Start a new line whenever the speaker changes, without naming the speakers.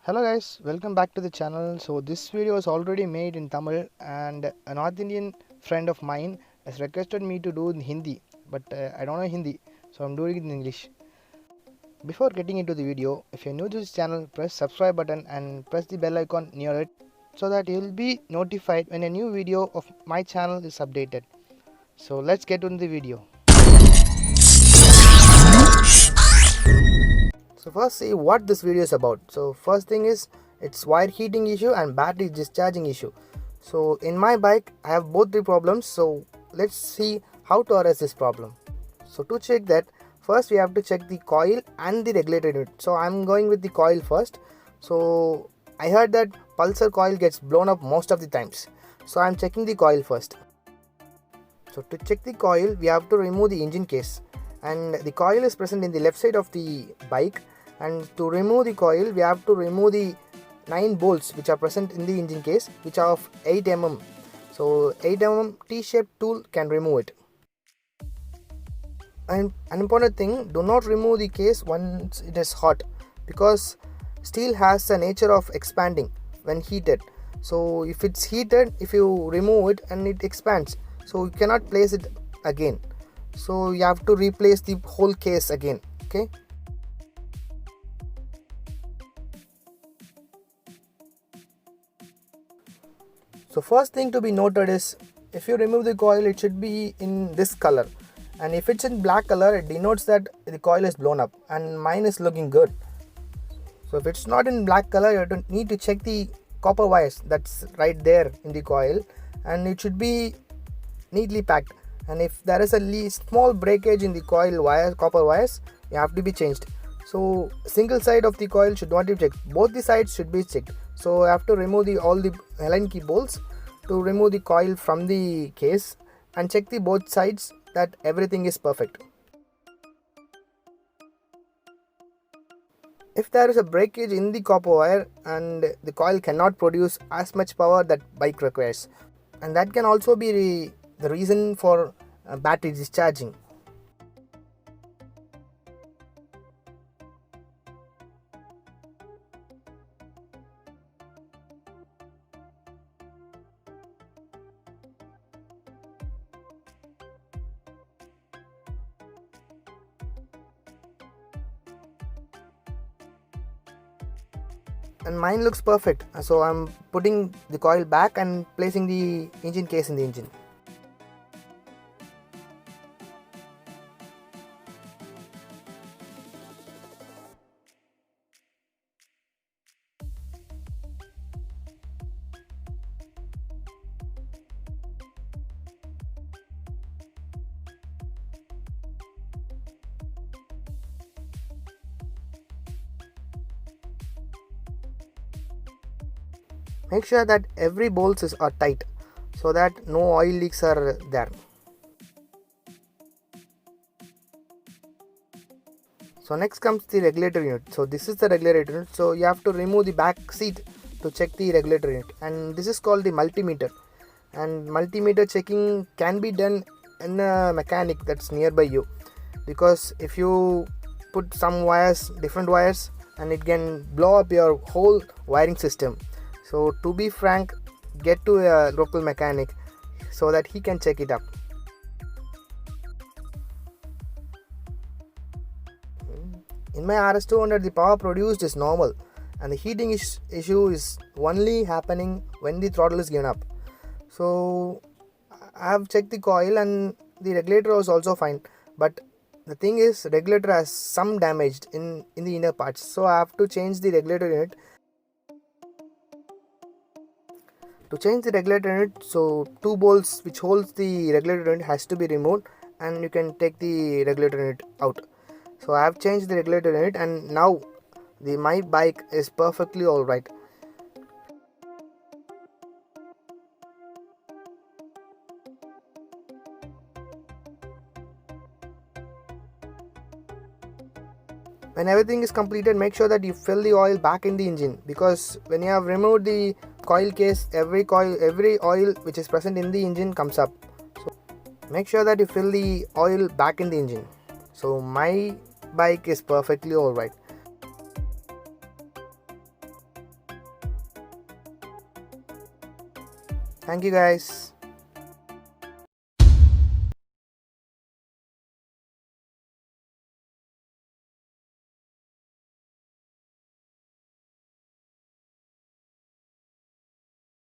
Hello guys, welcome back to the channel. So this video is already made in Tamil and a North Indian friend of mine has requested me to do in Hindi, but I don't know Hindi, so I'm doing it in English. Before getting into the video, if you're new to this channel, press subscribe button and press the bell icon near it so that you'll be notified when a new video of my channel is updated. So let's get into the video. So first see what this video is about. So first thing is it's wire heating issue and battery discharging issue. So in my bike I have both the problems, so let's see how to address this problem. So to check that, first we have to check the coil and the regulator unit. So I'm going with the coil first. So I heard that Pulsar coil gets blown up most of the times, so I'm checking the coil first. So to check the coil we have to remove the engine case, and the coil is present in the left side of the bike, and to remove the coil we have to remove the 9 bolts which are present in the engine case, which are of 8 mm. So 8 mm T-shaped tool can remove it. And an important thing, do not remove the case once it is hot, because steel has a nature of expanding when heated. So if it's heated, if you remove it and it expands, so you cannot place it again, so you have to replace the whole case again. Okay. So first thing to be noted is, if you remove the coil it should be in this color, and if it's in black color it denotes that the coil is blown up, and mine is looking good. So if it's not in black color, you don't need to check the copper wires that's right there in the coil, and it should be neatly packed. And if there is a small breakage in the coil wires, copper wires, you have to be changed. So single side of the coil should not be checked, both the sides should be checked. So I have to remove all the Allen key bolts to remove the coil from the case, and check the both sides that everything is perfect. If there is a breakage in the copper wire, and the coil cannot produce as much power that bike requires, and that can also be the reason for battery discharging. And mine looks perfect, so I'm putting the coil back and placing the engine case in the engine. Make sure that every bolts are tight so that no oil leaks are there. So next comes the regulator unit. So this is the regulator unit. So you have to remove the back seat to check the regulator unit, and this is called the multimeter. And multimeter checking can be done in a mechanic that's nearby you, because if you put some wires, different wires, and it can blow up your whole wiring system. So to be frank, get to a local mechanic so that he can check it up. In my RS200 the power produced is normal, and the heating issue is only happening when the throttle is given up. So I have checked the coil, and the regulator was also fine, but the thing is regulator has some damage in the inner parts, so I have to change the regulator unit. To change the regulator unit, so 2 bolts which holds the regulator unit has to be removed, and you can take the regulator unit out. So I have changed the regulator unit, and now my bike is perfectly alright. When everything is completed, make sure that you fill the oil back in the engine, because when you have removed the coil case, every oil which is present in the engine comes up. So make sure that you fill the oil back in the engine. So my bike is perfectly alright. Thank you guys.